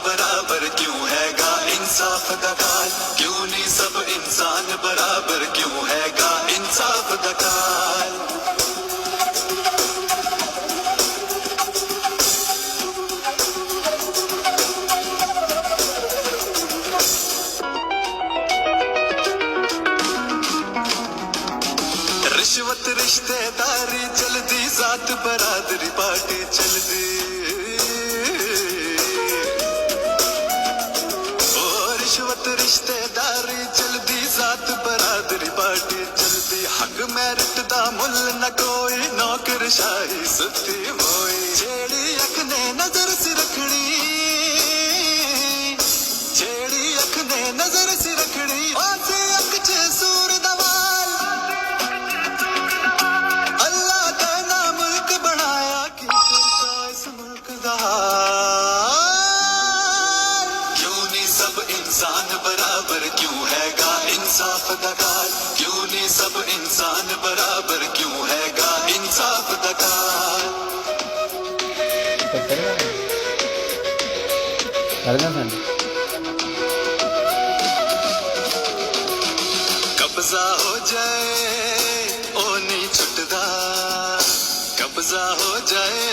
बराबर क्यों हैगा इंसाफ दा काल, क्यों नहीं सब इंसान बराबर क्यों हैगा इंसाफ दा काल। रिश्वत रिश्तेदारी चलदी, जात बरादरी पार्टी चलदी, रिश्वत रिश्तेदारी चलदी, जात बरादरी पार्टी चलदी। हक मैरिट दा मुल न कोई, नौकरशाही सुती होई। जेड़ी अख ने नजर सी रखनी, जेड़ी अख ने नजर सी रखनी, आसे अख च सूर दवाल। अल्लाह दा ना मुल्क बनाया, की करता इस मुल्क दा हाल। क्यों नहीं सब इंसान बराबर क्यों हैगा इंसाफ दा काल, क्यों नहीं सब इंसान बराबर क्यों हैगा इंसाफ दा काल। कब्जा हो जाए ओ नहीं छुटदा, कब्जा हो जाए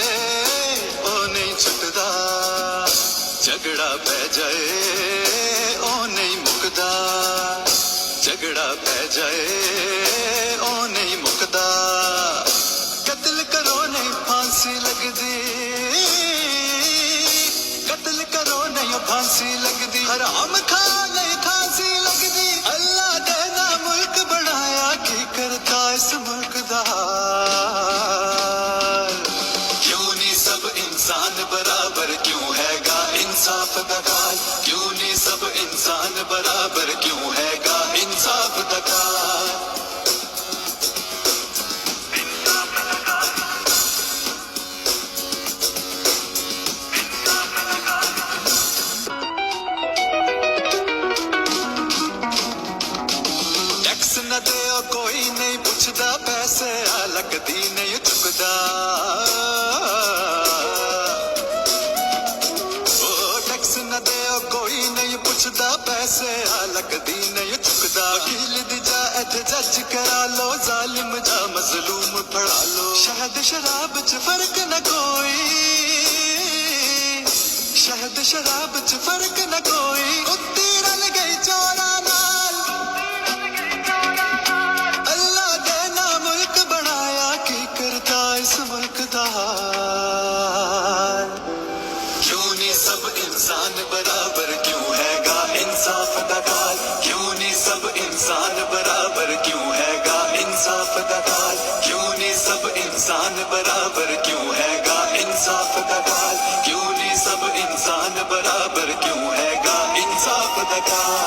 ओ नहीं छुटदा, झगड़ा पै जाए ओ नहीं मुकदा, झगड़ा पै जाए ओ नहीं मुकदा। कत्ल करो नहीं फांसी लगदी, कत्ल करो नहीं फांसी लगदी, हराम खा नहीं फांसी लगदी। अल्लाह ने ना मुल्क बनाया, की करता इस मुल्क दा हाल। क्यों नहीं सब इंसान बराबर क्यों हैगा इंसाफ दा काल, क्यों नहीं सब इंसान बराबर क्यों हैगा इंसाफ दा काल। टैक्स न देओ कोई नहीं पुछदा, पैसे लगदी नहीं चुकदा। टैक्स न देओ कोई नहीं पुछदा, पैसे लगदी नहीं चुकदा। वकील दी जा इत्थे जज करा लो, जालिम जा मजलूम फड़ा लो। शहद शराब च फर्क न कोई, शहद शराब च फर्क न कोई। कुत्ती रल गई चोरा नाल, अल्लाह ने ना मुल्क बनाया, की करता इस मुल्क दा हाल। क्यों नहीं सब इंसान बराबर क्यों हैगा इंसाफ दा काल, क्यों नहीं सब इंसान बराबर क्यों हैगा इंसाफ दा काल, क्यों नहीं सब इंसान बराबर क्यों हैगा इंसाफ दा काल, क्यों नहीं सब इंसान बराबर क्यों हैगा इंसाफ दा काल।